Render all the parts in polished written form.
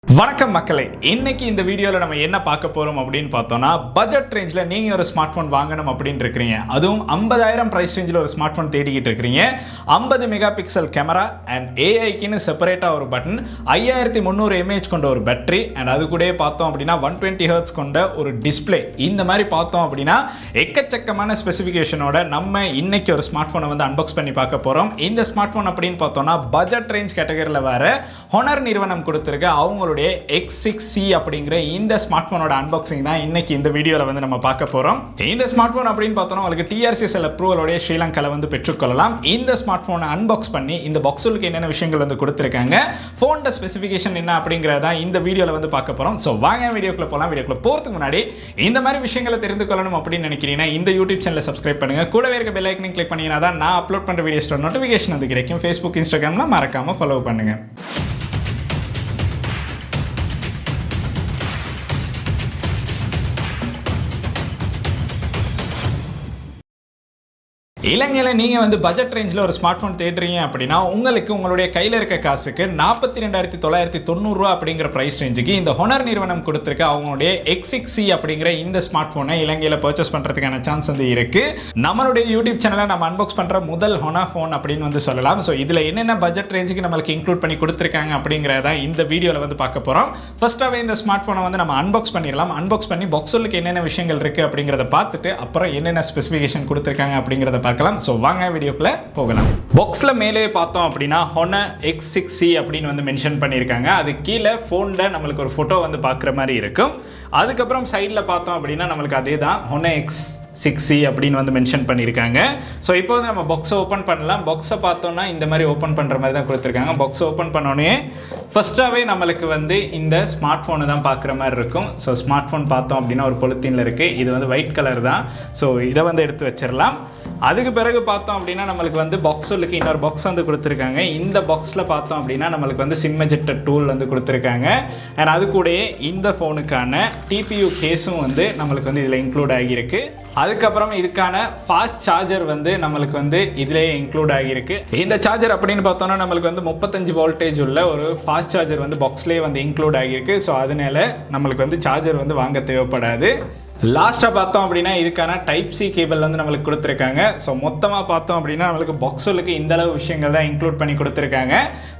வணக்கம் மக்களே, இன்னைக்கு இந்த வீடியோவில் நம்ம என்ன பார்க்க போறோம் அப்படின்னு பார்த்தோம்னா, பட்ஜெட் ரேஞ்சில் நீங்க ஒரு ஸ்மார்ட் போன் வாங்கணும் அப்படின்னு இருக்கிறீங்க, அதுவும் 50,000 பிரைஸ் ரேஞ்சில் ஒரு ஸ்மார்ட் போன் தேடிக்கிட்டு இருக்கிறீங்க. 50 மெகா பிக்சல் கேமரா அண்ட் ஏஐக்குன்னு செப்பரேட்டாக ஒரு பட்டன், 5300 mAh கொண்ட ஒரு பேட்டரி அண்ட் அது கூட பார்த்தோம் அப்படின்னா 120 Hz கொண்ட ஒரு டிஸ்பிளே. இந்த மாதிரி பார்த்தோம் அப்படின்னா எக்கச்சக்கமான ஸ்பெசிஃபிகேஷனோட நம்ம இன்னைக்கு ஒரு ஸ்மார்ட் போனை வந்து அன்பாக்ஸ் பண்ணி பார்க்க போறோம். இந்த ஸ்மார்ட் போன் அப்படின்னு பார்த்தோம்னா பட்ஜெட் ரேஞ்ச் கேட்டகரியில் வர ஹானர் நிறுவனம் கொடுத்திருக்க அவங்களுடைய X6C அப்படிங்கிற இந்த ஸ்மார்ட் போனோட அன்பாக்சிங் தான் இன்னைக்கு இந்த வீடியோல வந்து நம்ம பார்க்க போறோம். இந்த ஸ்மார்ட் போன் அப்படின்னு பார்த்தோம்னா உங்களுக்கு TRCSL அப்ரூவலோட ஸ்ரீலங்கால வந்து பெற்றுக்கொள்ளலாம். இந்த ஸ்மார்ட் போனை அன்பாக்ஸ் பண்ணி இந்த பாக்ஸுக்கு என்னென்ன விஷயங்கள் வந்து கொடுத்திருக்காங்க, போனோட ஸ்பெசிஃபிகேஷன் என்ன அப்படிங்கறத இந்த வீடியோல வந்து பார்க்க போறோம். சோ வாங்க வீடியோக்குள்ள போலாம். வீடியோக்குள்ள போறதுக்கு முன்னாடி இந்த மாதிரி விஷயங்களை தெரிந்து கொள்ளணும் அப்படின்னு நினைக்கிறீங்கன்னா இந்த யூடியூப் சேனலை சப்ஸ்கிரைப் பண்ணுங்க. கூடவே இருக்க பெல் ஐக்கனையும் கிளிக் பண்ணீங்கன்னா தான் நான் அப்லோட் பண்ற வீடியோஸோட நோட்டிஃபிகேஷன் வந்து கிடைக்கும். Facebook, Instagramல மறக்காம ஃபாலோ பண்ணுங்க. இலங்கையில் நீங்கள் வந்து பட்ஜெட் ரேஞ்சில் ஒரு ஸ்மார்ட் ஃபோன் தேடுறீங்க அப்படின்னா உங்களுக்கு உங்களுடைய கையில் இருக்க காசுக்கு 42,990 அப்படிங்கிற ப்ரைஸ் ரேஞ்சுக்கு இந்த ஹானர் நிறுவனம் கொடுத்துருக்க அவங்களுடைய X6C அப்படிங்கிற இந்த ஸ்மார்ட் ஃபோனை இலங்கையில் பர்ச்சேஸ் பண்ணுறதுக்கான சான்ஸ் வந்து இருக்குது. நம்மளுடைய யூடியூப் சேனலை நம்ம அன்பாக்ஸ் பண்ணுற முதல் ஹானர் ஃபோன் அப்படின்னு வந்து சொல்லலாம். ஸோ இதில் என்னென்ன பட்ஜெட் ரேஞ்சுக்கு நம்மளுக்கு இன்க்ளூட் பண்ணி கொடுத்துருக்காங்க அப்படிங்கிறத இந்த வீடியோவில் வந்து பார்க்க போகிறோம். ஃபர்ஸ்ட்டாகவே இந்த ஸ்மார்ட் ஃபோனை வந்து நம்ம அன்பாக்ஸ் பண்ணிடலாம். அன்பாக்ஸ் பண்ணி பாக்ஸுக்கு என்னென்ன விஷயங்கள் இருக்குது அப்படிங்கிறத பார்த்துட்டு அப்புறம் என்னென்ன ஸ்பெசிஃபிகேஷன் கொடுத்துருக்காங்க அப்படிங்கிறத பார்க்கலாம். சோ வாங்க வீடியோக்குள்ள போகலாம். பாக்ஸ்ல மேலே பார்த்தோம் அப்படின்னா Honor X6C அப்படின்னு வந்து மென்ஷன் பண்ணியிருக்காங்க. அது கீழே ஃபோன்ல நம்மளுக்கு ஒரு போட்டோ வந்து பார்க்குற மாதிரி இருக்கும். அதுக்கப்புறம் சைடில் பார்த்தோம் அப்படின்னா நம்மளுக்கு அதே தான் Honor X6C அப்படின்னு வந்து மென்ஷன் பண்ணியிருக்காங்க. ஸோ இப்போ வந்து நம்ம பாக்ஸை ஓப்பன் பண்ணலாம். பாக்ஸை பார்த்தோம்னா இந்த மாதிரி ஓப்பன் பண்ணுற மாதிரி தான் கொடுத்துருக்காங்க. பாக்ஸை ஓப்பன் பண்ணோடனே ஃபர்ஸ்ட்டாகவே நம்மளுக்கு வந்து இந்த ஸ்மார்ட் ஃபோனை தான் பார்க்குற மாதிரி இருக்கும். ஸோ ஸ்மார்ட் ஃபோன் பார்த்தோம் அப்படின்னா ஒரு பொலித்தீனில் இருக்குது. இது வந்து ஒயிட் கலர் தான். ஸோ இதை வந்து எடுத்து வச்சிடலாம். அதுக்கு பிறகு பார்த்தோம் அப்படின்னா நம்மளுக்கு வந்து பாக்ஸுக்கு இன்னொரு பாக்ஸ் வந்து கொடுத்துருக்காங்க. இந்த பாக்ஸில் பார்த்தோம் அப்படின்னா நம்மளுக்கு வந்து சிம் எஜெக்டர் டூல் வந்து கொடுத்துருக்காங்க. அண்ட் அது கூடயே இந்த ஃபோனுக்கான TPU கேஸும் வந்து நம்மளுக்கு வந்து இதில் இன்க்ளூட் ஆகியிருக்கு. அதுக்கப்புறம் இதுக்கான ஃபாஸ்ட் சார்ஜர் வந்து நம்மளுக்கு வந்து இதிலேயே இன்க்ளூட் ஆகியிருக்கு. இந்த சார்ஜர் அப்படின்னு பார்த்தோம்னா நம்மளுக்கு வந்து 35 வோல்டேஜ் உள்ள ஒரு ஃபாஸ்ட் சார்ஜர் வந்து பாக்ஸ்லேயே வந்து இன்க்ளூட் ஆகியிருக்கு. ஸோ அதனால நம்மளுக்கு வந்து சார்ஜர் வந்து வாங்க தேவைப்படாது. லாஸ்ட்டாக பார்த்தோம் அப்படின்னா இதுக்கான Type-C கேபிள் வந்து நம்மளுக்கு கொடுத்துருக்காங்க. ஸோ மொத்தமாக பார்த்தோம் அப்படின்னா நம்மளுக்கு பாக்ஸுக்கு இந்த அளவு விஷயங்கள் தான் இன்க்ளூட் பண்ணி கொடுத்துருக்காங்க.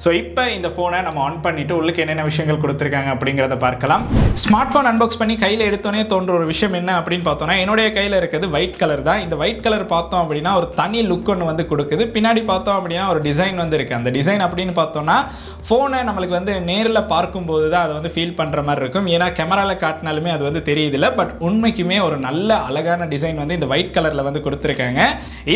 ஸோ இப்போ இந்த ஃபோனை நம்ம ஆன் பண்ணிவிட்டு உள்ளுக்கு என்னென்ன விஷயங்கள் கொடுத்துருக்காங்க அப்படிங்கிறத பார்க்கலாம். ஸ்மார்ட் ஃபோன் அன்பாக்ஸ் பண்ணி கையில் எடுத்தோன்னே தோன்ற ஒரு விஷயம் என்ன அப்படின்னு பார்த்தோன்னா, என்னுடைய கையில் இருக்கிறது ஒயிட் கலர் தான். இந்த ஒயிட் கலர் பார்த்தோம் அப்படின்னா ஒரு தனி லுக் ஒன்று வந்து கொடுக்குது. பின்னாடி பார்த்தோம் அப்படின்னா ஒரு டிசைன் வந்து இருக்குது. அந்த டிசைன் அப்படின்னு பார்த்தோன்னா ஃபோனை நம்மளுக்கு வந்து நேரில் பார்க்கும்போது தான் அதை வந்து ஃபீல் பண்ணுற மாதிரி இருக்கும். ஏன்னா கேமராவில் காட்டினாலுமே அது வந்து தெரியுதில்ல. பட் உண்மைக்குமே ஒரு நல்ல அழகான டிசைன் வந்து இந்த ஒயிட் கலரில் வந்து கொடுத்துருக்காங்க.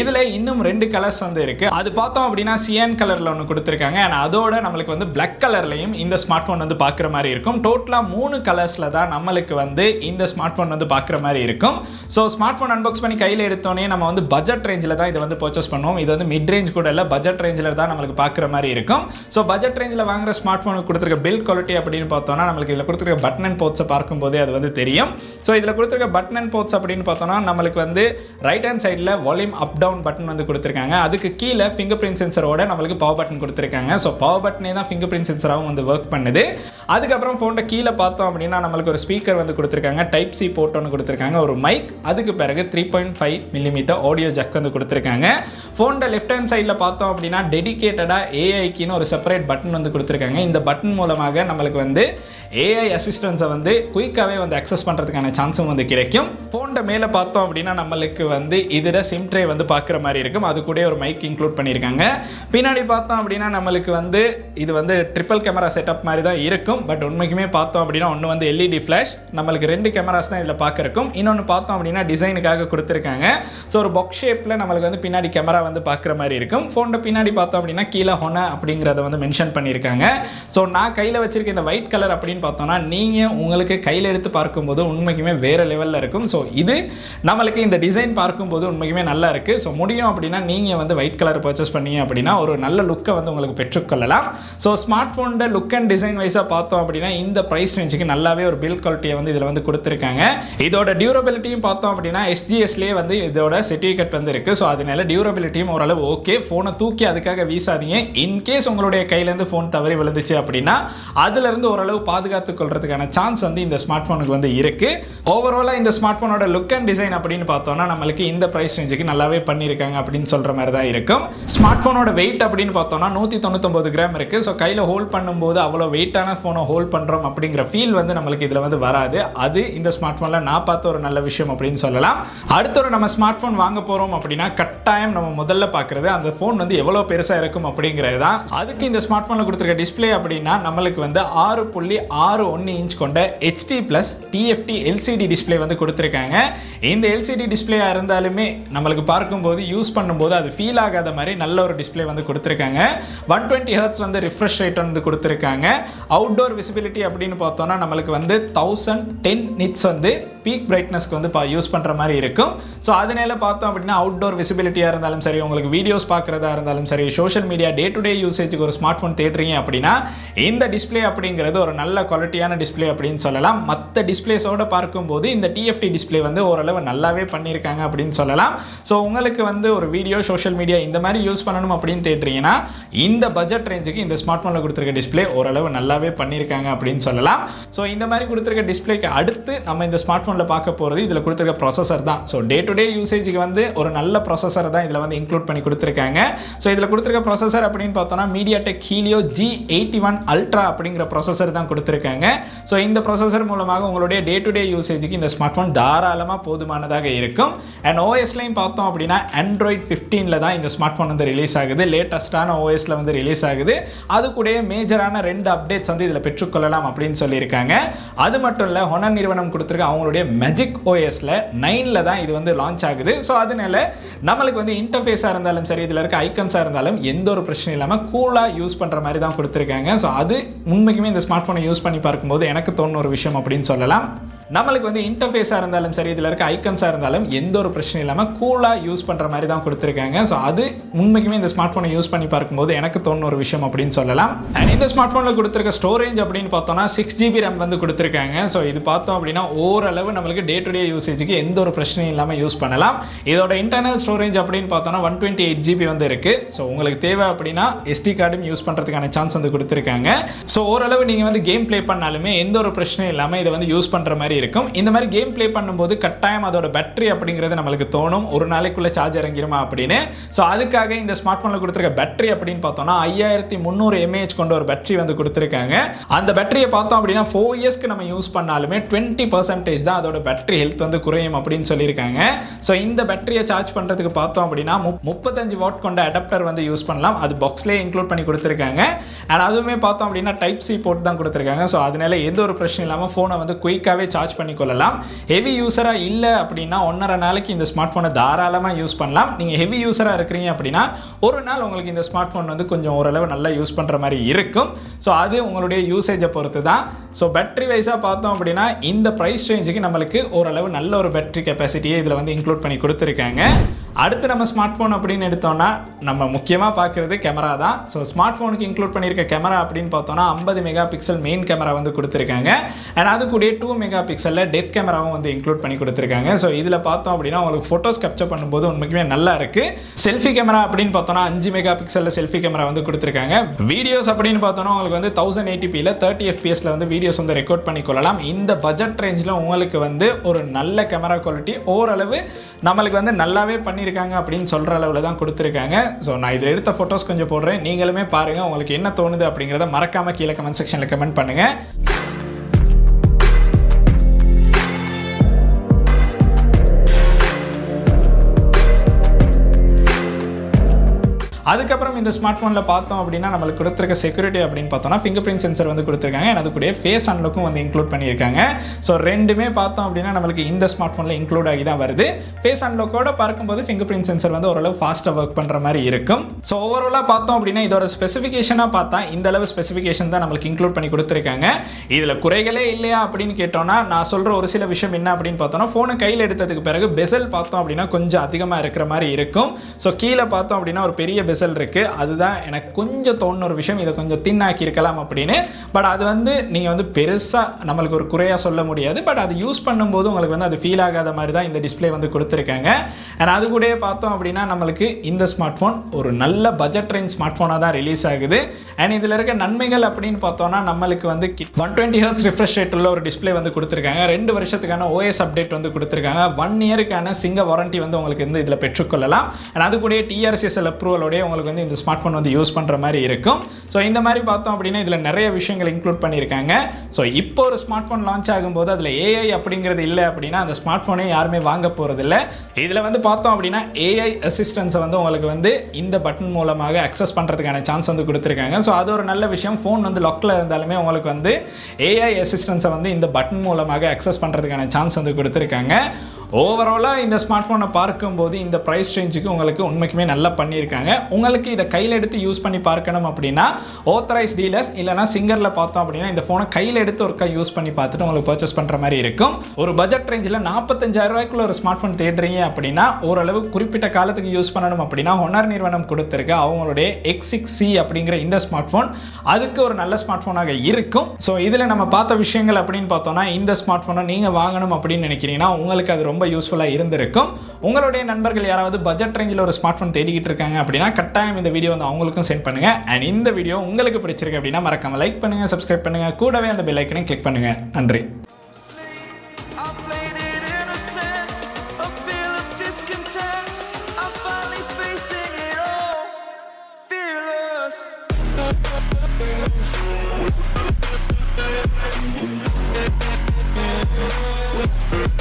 இதில் இன்னும் 2 கலர்ஸ் வந்து இருக்குது. அது பார்த்தோம் அப்படின்னா சியான் கலரில் ஒன்று கொடுத்துருக்காங்க. அண்ட் அதோட நம்மளுக்கு வந்து பிளாக் கலர்லையும் இந்த ஸ்மார்ட் ஃபோன் வந்து பார்க்குற மாதிரி இருக்கும். டோட்டலாக 3 கலர்ஸில் தான் நம்மளுக்கு வந்து இந்த ஸ்மார்ட் ஃபோன் வந்து பார்க்குற மாதிரி இருக்கும். ஸோ ஸ்மார்ட் ஃபோன் அன்பாக்ஸ் பண்ணி கையில் எடுத்தோன்னே நம்ம வந்து பட்ஜெட் ரேஞ்சில் தான் இதை வந்து பர்ச்சேஸ் பண்ணுவோம். இது வந்து மிட் ரேஞ்ச் கூட இல்லை, பட்ஜெட் ரேஞ்சில் தான் நம்மளுக்கு பார்க்குற மாதிரி இருக்கும். ஸோ பட்ஜெட் ரேஞ்சில் வாங்குற ஸ்மார்ட் ஃபோனுக்கு கொடுத்துருக்க பில்ட் குவாலிட்டி அப்படின்னு பார்த்தோம்னா நம்மளுக்கு இதில் கொடுத்துருக்க பட்டன் அண்ட் போர்ட்ஸை பார்க்கும்போதே அது வந்து தெரியும். ஸோ இதில் கொடுத்துருக்க பட்டன் அண்ட் போர்ட்ஸ் அப்படின்னு பார்த்தோம்னா நம்மளுக்கு வந்து ரைட் ஹேண்ட் சைடில் வால்யூம் அப் டவுன் பட்டன் வந்து கொடுத்துருக்காங்க. அதுக்கு கீழே ஃபிங்கர் பிரிண்ட் சென்சரோட நம்மளுக்கு பவர் பட்டன் கொடுத்துருக்காங்க. ஸோ பவர் பட்டனே தான் ஃபிங்கர் பிரிண்ட் சென்சராகவும் வந்து ஒர்க் பண்ணுது. அதுக்கப்புறம் ஃபோன்ல கீழே பார்த்தோம் அப்படின்னா நம்மளுக்கு ஒரு ஸ்பீக்கர் வந்து கொடுத்துருக்காங்க. Type-C போர்ட் ஒன்று கொடுத்துருக்காங்க, ஒரு மைக், அதுக்கு பிறகு 3.5 mm ஆடியோ ஜக் வந்து கொடுத்துருக்காங்க. ஃபோன்ல லெஃப்ட் ஹேண்ட் சைடில் பார்த்தோம் அப்படின்னா டெடிகேட்டடாக ஏஐக்குன்னு ஒரு செப்பரேட் பட்டன் வந்து கொடுத்துருக்காங்க. இந்த பட்டன் மூலமாக நம்மளுக்கு வந்து ஏஐ அசிஸ்டன்ஸை வந்து குயிக்காகவே வந்து அக்சஸ் பண்ணுறதுக்கான சான்ஸும் வந்து கிடைக்கும். ஃபோன்ல மேலே பார்த்தோம் அப்படின்னா நம்மளுக்கு வந்து இதில் சிம் ட்ரே வந்து பார்க்குற மாதிரி இருக்கும். அது கூட ஒரு மைக் இன்க்ளூட் பண்ணியிருக்காங்க. பின்னாடி பார்த்தோம் அப்படின்னா நம்மளுக்கு வந்து இது வந்து ட்ரிபிள் கேமரா செட்டப் மாதிரி தான் இருக்கும். பட் உண்மைக்குமே பார்த்தோம் அப்படின்னா ஒன்று வந்து LED ஃப்ளாஷ், நம்மளுக்கு 2 கேமராஸ் தான் இதில் பார்க்குறக்கும். இன்னொன்று பார்த்தோம் அப்படின்னா டிசைனுக்காக கொடுத்துருக்காங்க. ஸோ ஒரு பாக்ஸ் ஷேப்பில் நம்மளுக்கு வந்து பின்னாடி கேமரா வந்து பார்க்குற மாதிரி இருக்கும். ஃபோனில் பின்னாடி பார்த்தோம் அப்படின்னா கீழே Honor அப்படிங்கிறத வந்து மென்ஷன் பண்ணியிருக்காங்க. ஸோ நான் கையில் வச்சிருக்க இந்த ஒயிட் கலர் அப்படின்னு பார்த்தோம்னா நீங்கள் உங்களுக்கு கையில் எடுத்து பார்க்கும்போது உண்மைக்குமே வேறு லெவலில் இருக்கும். ஸோ இது நம்மளுக்கு இந்த டிசைன் பார்க்கும்போது உண்மைக்குமே நல்லா இருக்குது. ஸோ முடியும் அப்படின்னா நீங்கள் வந்து ஒயிட் கலர் பர்ச்சேஸ் பண்ணீங்க அப்படின்னா ஒரு நல்ல லுக்கை வந்து உங்களுக்கு பெற்றுக்கொள்ளலாம். ஸோ ஸ்மார்ட் ஃபோனோட லுக் அண்ட் டிசைன் வைஸாக பார்த்தோம் அப்படின்னா இந்த ப்ரைஸ் ரேஞ்சுக்கு நல்லாவே ஒரு பில்ட் குவாலிட்டியை வந்து இதில் வந்து கொடுத்துருக்காங்க. இதோட டியூரபிலிட்டியும் பார்த்தோம் அப்படின்னா SGSலேயே வந்து இதோட சர்டிஃபிகேட் வந்து இருக்குது. ஸோ அதனால டியூரபிலிட்டி குவாலிட்டியும் ஓரளவு ஓகே. ஃபோனை தூக்கி அதுக்காக வீசாதீங்க. இன்கேஸ் உங்களுடைய கையிலேருந்து ஃபோன் தவறி விழுந்துச்சு அப்படின்னா அதுலேருந்து ஓரளவு பாதுகாத்துக் கொள்றதுக்கான சான்ஸ் வந்து இந்த ஸ்மார்ட் ஃபோனுக்கு வந்து இருக்குது. ஓவராலாக இந்த ஸ்மார்ட் ஃபோனோட லுக் அண்ட் டிசைன் அப்படின்னு பார்த்தோம்னா நம்மளுக்கு இந்த ப்ரைஸ் ரேஞ்சுக்கு நல்லாவே பண்ணியிருக்காங்க அப்படின்னு சொல்கிற மாதிரி தான் இருக்கும். ஸ்மார்ட் ஃபோனோட வெயிட் அப்படின்னு பார்த்தோம்னா 199 கிராம் இருக்குது. ஸோ கையில் ஹோல்ட் பண்ணும்போது அவ்வளோ வெயிட்டான ஃபோனை ஹோல்ட் பண்ணுறோம் அப்படிங்கிற ஃபீல் வந்து நம்மளுக்கு இதில் வந்து வராது. அது இந்த ஸ்மார்ட் ஃபோனில் நான் பார்த்த ஒரு நல்ல விஷயம் அப்படின்னு சொல்லலாம். அடுத்த ஒரு நம்ம ஸ்மார்ட் ஃபோன் வாங்க போகிறோம் அப்படின்னா கட்டாயம் நம்ம முதல்ல பார்க்குறது அந்த ஃபோன் வந்து எவ்வளோ பெருசாக இருக்கும் அப்படிங்கிறது தான். அதுக்கு இந்த ஸ்மார்ட் ஃபோனில் கொடுத்துருக்க டிஸ்பிளே அப்படின்னா நம்மளுக்கு வந்து 6.61 இன்ச் கொண்ட HD+ TFT LCD டிஸ்பிளே வந்து கொடுத்துருக்காங்க. இந்த LCD டிஸ்பிளேயாக இருந்தாலுமே நம்மளுக்கு பார்க்கும்போது யூஸ் பண்ணும்போது அது ஃபீல் ஆகாத மாதிரி நல்ல ஒரு டிஸ்பிளே வந்து கொடுத்துருக்காங்க. 120 Hz வந்து ரிஃப்ரெஷ் ரேட் வந்து கொடுத்துருக்காங்க. அவுட்டோர் விசிபிலிட்டி அப்படின்னு பார்த்தோம்னா நம்மளுக்கு வந்து 1010 நிட்ஸ் வந்து பீக் பிரைட்னஸ்க்கு வந்து யூஸ் பண்ணுற மாதிரி இருக்கும். ஸோ அதனால பார்த்தோம் அப்படின்னா அவுட்டோர் விசிபிலிட்டியாக இருந்தாலும் சரி, உங்களுக்கு வீடியோஸ் பார்க்குறதா இருந்தாலும் சரி, social media day to day யூசேஜுக்கு ஒரு ஸ்மார்ட் ஃபோன் தேடுறீங்க அப்படின்னா இந்த டிஸ்பிளே அப்படிங்கிறது ஒரு நல்ல குவாலிட்டியான டிஸ்பிளே அப்படின்னு சொல்லலாம். மற்ற டிஸ்பிளேஸோட பார்க்கும்போது இந்த TFT டிஸ்பிளே வந்து ஓரளவு நல்லாவே பண்ணியிருக்காங்க அப்படின்னு சொல்லலாம். ஸோ உங்களுக்கு வந்து ஒரு வீடியோ சோஷியல் மீடியா இந்த மாதிரி யூஸ் பண்ணணும் அப்படின்னு தேடுறீங்கன்னா இந்த பட்ஜெட் ரேஞ்சுக்கு இந்த ஸ்மார்ட் ஃபோனில் கொடுத்துருக்க டிஸ்பிளே ஓரளவு நல்லாவே பண்ணியிருக்காங்க அப்படின்னு சொல்லலாம். ஸோ இந்த மாதிரி கொடுத்துருக்க டிஸ்பிளேக்கு அடுத்து நம்ம இந்த ஸ்மார்ட் ஃபோனில் பார்க்க போகிறது இதில் கொடுத்துருக்க ப்ராசஸர் தான். ஸோ டே டு டே யூசேஜுக்கு வந்து ஒரு நல்ல ப்ராசஸர் தான் இதில் வந்து இன்க்ளூட் பண்ணி கொடுத்துருக்காங்க. ஸோ இதில் கொடுத்துருக்க ப்ராசஸர் அப்படின்னு பார்த்தோம்னா MediaTek Helio G81 Ultra அப்படிங்கிற ப்ராசஸர் தான் கொடுத்துருக்காங்க. ஸோ இந்த ப்ராசஸர் மூலமாக உங்களுடைய டே டு டே யூசேஜுக்கு இந்த ஸ்மார்ட் ஃபோன் தாராளமாக போதுமானதாக இருக்கும். அண்ட் ஓஎஸ்லையும் பார்த்தோம் அப்படின்னா Android 15 தான் இந்த ஸ்மார்ட் ஃபோன் வந்து ரிலீஸ் ஆகுது. லேட்டஸ்டான ஓஎஸில் வந்து ரிலீஸ் ஆகுது. அது கூட மேஜரான 2 அப்டேட்ஸ் வந்து இதில் பெற்றுக்கொள்ளலாம் அப்படின்னு சொல்லியிருக்காங்க. அது மட்டும் இல்லை, ஹொனர் நிறுவனம் கொடுத்துருக்க அவங்களுடைய மேஜிக் ஓஎஸ்ல 9 தான் இது வந்து லான்ச் ஆகுது. ஸோ அதனால நம்மளுக்கு வந்து இன்டர்ஃபேஸாக இருந்தாலும் சரி, இதில் இருக்க ஐக்கன்ஸாக இருந்தாலும் எந்த ஒரு பிரச்சனையும் இல்லாமல் கூலாக யூஸ் பண்ணுற மாதிரி தான் கொடுத்துருக்காங்க. ஸோ அது உண்மைக்குமே இந்த ஸ்மார்ட் ஃபோனை யூஸ் பண்ணி பார்க்கும்போது எனக்கு தோணுன ஒரு விஷயம் அப்படின்னு சொல்லலாம். நம்மளுக்கு வந்து இன்டர்ஃபேஸாக இருந்தாலும் சரி, இதில் இருக்க ஐக்கன்ஸாக இருந்தாலும் எந்த ஒரு பிரச்சனையும் இல்லாமல் கூலாக யூஸ் பண்ணுற மாதிரி தான் கொடுத்துருக்காங்க. ஸோ அது உண்மைக்குமே இந்த ஸ்மார்ட் ஃபோனை யூஸ் பண்ணி பார்க்கும்போது எனக்கு தோணுன ஒரு விஷயம் அப்படின்னு சொல்லலாம். அண்ட் இந்த ஸ்மார்ட் ஃபோனில் கொடுத்துருக்க ஸ்டோரேஜ் அப்படின்னு பார்த்தோம்னா 6GB RAM வந்து கொடுத்துருக்காங்க. ஸோ இது பார்த்தோம் அப்படின்னா ஓரளவு நம்மளுக்கு டே டு டே யூசேஜுக்கு எந்த ஒரு பிரச்சனையும் இல்லாமல் யூஸ் பண்ணலாம். இதோட இன்டர்னல் ஸ்டோரேஜ் அப்படின்னு பார்த்தோம்னா 128GB வந்து இருக்குது. ஸோ உங்களுக்கு தேவை அப்படின்னா SD கார்டும் யூஸ் பண்ணுறதுக்கான சான்ஸ் வந்து கொடுத்துருக்காங்க. ஸோ ஓரளவு நீங்கள் வந்து கேம் ப்ளே பண்ணாலுமே எந்த ஒரு பிரச்சனையும் இல்லாமல் இதை வந்து யூஸ் பண்ணுற மாதிரி இருக்கும். இந்த மாதிரி கேம் ப்ளே பண்ணும்போது கட்டாயம் அதோட பேட்டரி அப்படிங்கிறது நம்மளுக்கு தோணும் ஒரு நாளைக்குள்ள சார்ஜ் இறங்கிருமா அப்படின்னு. ஸோ அதுக்காக இந்த ஸ்மார்ட் ஃபோனில் கொடுத்துருக்க பேட்டரி அப்படின்னு பார்த்தோம்னா 5300 mAh கொண்ட ஒரு பேட்டரி வந்து கொடுத்துருக்காங்க. அந்த பேட்டரியை பார்த்தோம் அப்படின்னா 4 இயர்ஸ்க்கு நம்ம யூஸ் பண்ணாலுமே 20% தான் அதோட பேட்டரி ஹெல்த் வந்து குறையும் அப்படின்னு சொல்லியிருக்காங்க. ஸோ இந்த பேட்டரியை சார்ஜ் பண்ணுறதுக்கு பார்த்தோம் அப்படின்னா 35 வாட் கொண்ட அடாப்டர் வந்து யூஸ் பண்ணலாம். அது பாக்ஸ்லேயே இன்க்ளூட் பண்ணி கொடுத்துருக்காங்க. அண்ட் அதுவுமே பார்த்தோம் அப்படின்னா Type-C போர்ட் தான் கொடுத்துருக்காங்க. ஸோ அதனால எந்த ஒரு பிரச்சனையும் இல்லாமல் ஃபோனை வந்து குயிக்காகவே சார்ஜ் பண்ணி கொள்ளலாம். ஹெவி யூஸராக இல்லை அப்படின்னா 1.5 நாளைக்கு இந்த ஸ்மார்ட் ஃபோனை தாராளமாக யூஸ் பண்ணலாம். நீங்கள் ஹெவி யூஸராக இருக்கிறீங்க அப்படின்னா ஒரு நாள் உங்களுக்கு இந்த ஸ்மார்ட் ஃபோன் வந்து கொஞ்சம் ஓரளவு நல்லா யூஸ் பண்ணுற மாதிரி இருக்கும். ஸோ அது உங்களுடைய யூசேஜை பொறுத்து தான். ஸோ பேட்டரி வைஸாக பார்த்தோம் அப்படின்னா இந்த ப்ரைஸ் ரேஞ்சுக்கு நம்மளுக்கு ஓரளவு நல்ல ஒரு பேட்டரி கெப்பாசிட்டியை இதில் வந்து இன்க்ளூட் பண்ணி கொடுத்துருக்காங்க. அடுத்து நம்ம ஸ்மார்ட் ஃபோன் அப்படின்னு எடுத்தோம்னா நம்ம முக்கியமாக பார்க்குறது கேமரா தான். ஸோ ஸ்மார்ட் ஃபோனுக்கு இன்க்ளூட் பண்ணியிருக்க கேமரா அப்படின்னு பார்த்தோம்னா 50 மெகா பிக்சல் மெயின் கேமரா வந்து கொடுத்துருக்காங்க. அண்ட் அது கூட 2 மெகா பிக்சலில் டெத் கேமராவும் வந்து இன்க்ளூட் பண்ணி கொடுத்துருக்காங்க. ஸோ இதில் பார்த்தோம் அப்படின்னா உங்களுக்கு ஃபோட்டோஸ் கேப்சர் பண்ணும்போது உண்மைக்குமே நல்லா இருக்குது. செல்ஃபி கேமரா அப்படின்னு பார்த்தோம்னா 5 மெகா பிக்சலில் செல்ஃபி கேமரா வந்து கொடுத்துருக்காங்க. வீடியோஸ் அப்படின்னு பார்த்தோம்னா உங்களுக்கு வந்து 1080pல 30 fps வந்து வீடியோஸ் வந்து ரெக்கார்ட் பண்ணிக்கொள்ளலாம். இந்த பட்ஜெட் ரேஞ்சில் உங்களுக்கு வந்து ஒரு நல்ல கேமரா குவாலிட்டி ஓரளவு நம்மளுக்கு வந்து நல்லாவே பண்ணியிருக்காங்க அப்படின்னு சொல்கிற அளவில் தான் கொடுத்துருக்காங்க. ஸோ நான் இதில் எடுத்த ஃபோட்டோஸ் கொஞ்சம் போடுறேன், நீங்களுமே பாருங்கள் உங்களுக்கு என்ன தோணுது அப்படிங்கிறத மறக்காமல் கீழே கமெண்ட் செக்ஷனில் கமெண்ட் பண்ணுங்கள். அதுக்கப்புறம் இந்த ஸ்மார்ட் ஃபோனில் பார்த்தோம் அப்படின்னா நம்மளுக்கு கொடுத்துருக்க செக்யூரிட்டி அப்படின்னு பார்த்தோம்னா ஃபிங்கர் பிரிண்ட் சென்சர் வந்து கொடுத்துருக்காங்க. அது கூட ஃபேஸ் அன்லாக்கும் வந்து இன்க்ளூட் பண்ணியிருக்காங்க. ஸோ ரெண்டுமே பார்த்தோம் அப்படின்னா நம்மளுக்கு இந்த ஸ்மார்ட் ஃபோனில் இன்க்ளூட் ஆகி தான் வருது. ஃபேஸ் அன்லாக்கோட பார்க்கும்போது ஃபிங்கர் பிரிண்ட் சென்சர் வந்து ஓரளவு ஃபாஸ்ட்டாக ஒர்க் பண்ணுற மாதிரி இருக்கும். ஸோ ஓவராலாக பார்த்தோம் அப்படின்னா இதோட ஸ்பெசிஃபிகேஷனாக பார்த்தா இந்த அளவு ஸ்பெசிஃபிகேஷன் தான் நம்மளுக்கு இன்க்ளூட் பண்ணி கொடுத்துருக்காங்க. இதில் குறைகளே இல்லையா அப்படின்னு கேட்டோம்னா நான் சொல்கிற ஒரு சில விஷயம் என்ன அப்படின்னு பார்த்தோம்னா ஃபோனை கையில் எடுத்ததுக்கு பிறகு பெசல் பார்த்தோம் அப்படின்னா கொஞ்சம் அதிகமாக இருக்கிற மாதிரி இருக்கும். ஸோ கீழே பார்த்தோம் அப்படின்னா ஒரு பெரிய பெசல் பெசல் இருக்குது. அதுதான் எனக்கு கொஞ்சம் தோணுன ஒரு விஷயம், இதை கொஞ்சம் தின்னாக்கி இருக்கலாம் அப்படின்னு. பட் அது வந்து நீங்கள் வந்து பெருசாக நம்மளுக்கு ஒரு குறையாக சொல்ல முடியாது. பட் அது யூஸ் பண்ணும்போது உங்களுக்கு வந்து அது ஃபீல் ஆகாத மாதிரி தான் இந்த டிஸ்பிளே வந்து கொடுத்துருக்காங்க. அண்ட் அது கூட பார்த்தோம் அப்படின்னா நம்மளுக்கு இந்த ஸ்மார்ட் ஃபோன் ஒரு நல்ல பட்ஜெட் ரேஞ்ச் ஸ்மார்ட் ஃபோனாக தான் ரிலீஸ் ஆகுது. அண்ட் இதில் இருக்க நன்மைகள் அப்படின்னு பார்த்தோன்னா நம்மளுக்கு வந்து 120 Hz ரிஃப்ரெஷ் ரேட் உள்ள ஒரு டிஸ்பிளே வந்து கொடுத்துருக்காங்க. 2 வருஷத்துக்கான OS அப்டேட் வந்து கொடுத்துருக்காங்க. 1 இயருக்கான சிங்க வாரண்டி வந்து உங்களுக்கு வந்து இதில் பெற்றுக்கொள்ளலாம். அண்ட் அது கூட TRCSL அப்ரூவலோடய உங்களுக்கு வந்து இந்த ஸ்மார்ட் ஃபோன் வந்து யூஸ் பண்ணுற மாதிரி இருக்கும். ஸோ இந்த மாதிரி பார்த்தோம் அப்படின்னா இதில் நிறைய விஷயங்கள் இன்க்ளூட் பண்ணியிருக்காங்க. ஸோ இப்போ ஒரு ஸ்மார்ட் ஃபோன் லான்ச் ஆகும்போது அதில் AI அப்படிங்கிறது இல்லை அப்படின்னா அந்த ஸ்மார்ட் ஃபோனே யாருமே வாங்க போகிறதில்ல. இதில் வந்து பார்த்தோம் அப்படின்னா AI அசிஸ்டன்ஸை வந்து உங்களுக்கு வந்து இந்த பட்டன் மூலமாக அக்சஸ் பண்ணுறதுக்கான சான்ஸ் வந்து கொடுத்துருக்காங்க. ஸோ அது ஒரு நல்ல விஷயம். ஃபோன் வந்து லாக்கில் இருந்தாலுமே உங்களுக்கு வந்து AI அசிஸ்டன்ஸை வந்து இந்த பட்டன் மூலமாக அக்சஸ் பண்ணுறதுக்கான சான்ஸ் வந்து கொடுத்துருக்காங்க. ஓவராலாக இந்த ஸ்மார்ட் ஃபோனை பார்க்கும்போது இந்த ப்ரைஸ் ரேஞ்சுக்கு உங்களுக்கு உண்மைக்குமே நல்லா பண்ணியிருக்காங்க. உங்களுக்கு இதை கையில் எடுத்து யூஸ் பண்ணி பார்க்கணும் அப்படின்னா ஆத்தரைஸ் டீலர்ஸ் இல்லைனா சிங்கரில் பார்த்தோம் அப்படின்னா இந்த ஃபோனை கையில் எடுத்து ஒருக்கா யூஸ் பண்ணி பார்த்துட்டு உங்களுக்கு பர்ச்சேஸ் பண்ணுற மாதிரி இருக்கும். ஒரு பட்ஜெட் ரேஞ்சில் 45,000 ரூபாய்க்குள்ள ஒரு ஸ்மார்ட் ஃபோன் தேடுறீங்க அப்படின்னா ஓரளவு குறிப்பிட்ட காலத்துக்கு யூஸ் பண்ணணும் அப்படின்னா ஹொனர் நிறுவனம் கொடுத்துருக்க அவங்களுடைய X6C அப்படிங்கிற இந்த ஸ்மார்ட் ஃபோன் அதுக்கு ஒரு நல்ல ஸ்மார்ட் ஃபோனாக இருக்கும். ஸோ இதில் நம்ம பார்த்த விஷயங்கள் அப்படின்னு பார்த்தோம்னா இந்த ஸ்மார்ட் ஃபோனை நீங்கள் வாங்கணும் அப்படின்னு நினைக்கிறீங்கன்னா உங்களுக்கு அது ரொம்ப யூஸ்ஃபுல்லாக இருந்திருக்கும். உங்களுடைய நண்பர்கள் யாராவது பட்ஜெட் ரேஞ்சில் ஒரு ஸ்மார்ட் ஃபோன் தேடிக்கிட்டு இருக்காங்க அப்படின்னா கட்டாயம் இந்த வீடியோ வந்து அவங்களுக்கும் சென்ட் பண்ணுங்க. அண்ட் இந்த வீடியோ உங்களுக்கு பிடிச்சிருக்கு அப்படின்னா மறக்காம லைக் பண்ணுங்க, சப்ஸ்கிரைப் பண்ணுங்க, கூடவே அந்த பெல் ஐக்கனை கிளிக் பண்ணுங்க. நன்றி. We'll be right back.